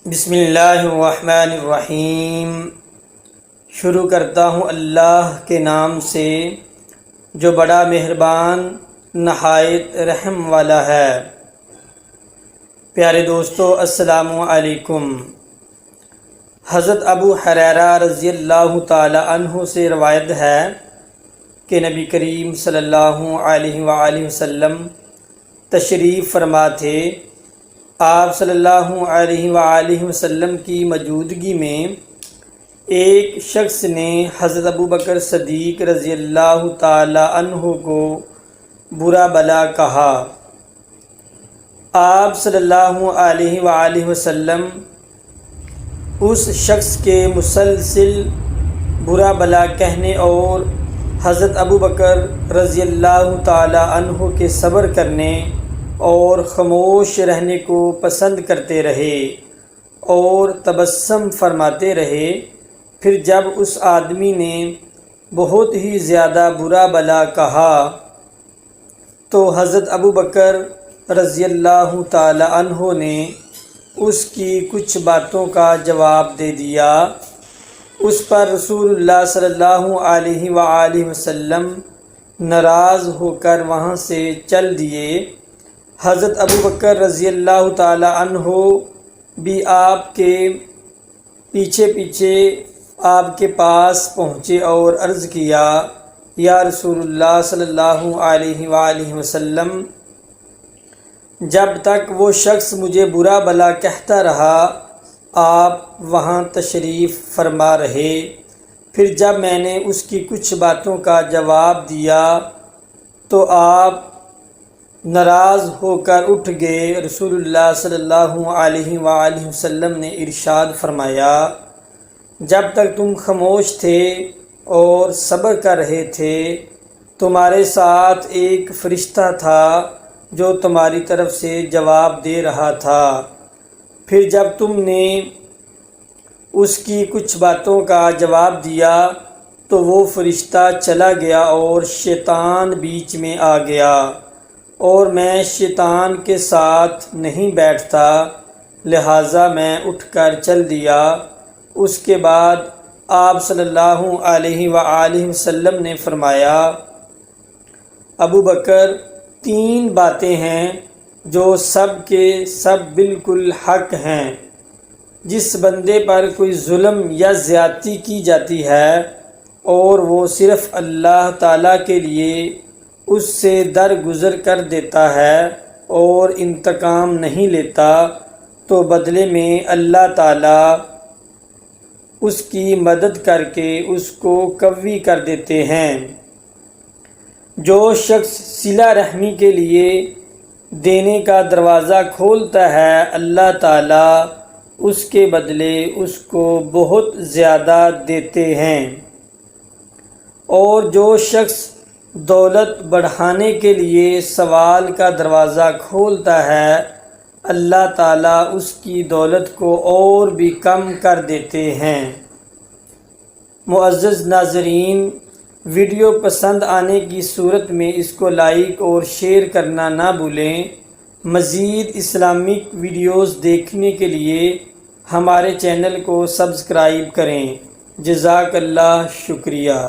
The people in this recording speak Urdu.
بسم اللہ الرحمن الرحیم۔ شروع کرتا ہوں اللہ کے نام سے جو بڑا مہربان نہایت رحم والا ہے۔ پیارے دوستو، السلام علیکم۔ حضرت ابو ہریرہ رضی اللہ تعالی عنہ سے روایت ہے کہ نبی کریم صلی اللہ علیہ وآلہ وسلم تشریف فرما تھے۔ آپ صلی اللہ علیہ وآلہ وسلم کی موجودگی میں ایک شخص نے حضرت ابو بکر صدیق رضی اللہ تعالی عنہ کو برا بھلا کہا۔ آپ صلی اللہ علیہ وآلہ وسلم اس شخص کے مسلسل برا بھلا کہنے اور حضرت ابو بکر رضی اللہ تعالی عنہ کے صبر کرنے اور خاموش رہنے کو پسند کرتے رہے اور تبسم فرماتے رہے۔ پھر جب اس آدمی نے بہت ہی زیادہ برا بھلا کہا تو حضرت ابو بکر رضی اللہ تعالی عنہ نے اس کی کچھ باتوں کا جواب دے دیا۔ اس پر رسول اللہ صلی اللہ علیہ وآلہ وسلم ناراض ہو کر وہاں سے چل دیے۔ حضرت ابو بکر رضی اللہ تعالی عنہ بھی آپ کے پیچھے آپ کے پاس پہنچے اور عرض کیا، یا رسول اللہ صلی اللہ علیہ وآلہ وسلم، جب تک وہ شخص مجھے برا بھلا کہتا رہا آپ وہاں تشریف فرما رہے۔ پھر جب میں نے اس کی کچھ باتوں کا جواب دیا تو آپ ناراض ہو کر اٹھ گئے۔ رسول اللہ صلی اللہ علیہ وآلہ وسلم نے ارشاد فرمایا، جب تک تم خاموش تھے اور صبر کر رہے تھے تمہارے ساتھ ایک فرشتہ تھا جو تمہاری طرف سے جواب دے رہا تھا۔ پھر جب تم نے اس کی کچھ باتوں کا جواب دیا تو وہ فرشتہ چلا گیا اور شیطان بیچ میں آ گیا، اور میں شیطان کے ساتھ نہیں بیٹھتا، لہٰذا میں اٹھ کر چل دیا۔ اس کے بعد آپ صلی اللہ علیہ وآلہ وسلم نے فرمایا، ابو بکر، 3 باتیں ہیں جو سب کے سب بالکل حق ہیں۔ جس بندے پر کوئی ظلم یا زیادتی کی جاتی ہے اور وہ صرف اللہ تعالیٰ کے لیے اس سے درگزر کر دیتا ہے اور انتقام نہیں لیتا تو بدلے میں اللہ تعالیٰ اس کی مدد کر کے اس کو قوی کر دیتے ہیں۔ جو شخص صلہ رحمی کے لیے دینے کا دروازہ کھولتا ہے اللہ تعالیٰ اس کے بدلے اس کو بہت زیادہ دیتے ہیں، اور جو شخص دولت بڑھانے کے لیے سوال کا دروازہ کھولتا ہے اللہ تعالیٰ اس کی دولت کو اور بھی کم کر دیتے ہیں۔ معزز ناظرین، ویڈیو پسند آنے کی صورت میں اس کو لائک اور شیئر کرنا نہ بھولیں۔ مزید اسلامک ویڈیوز دیکھنے کے لیے ہمارے چینل کو سبسکرائب کریں۔ جزاک اللہ، شکریہ۔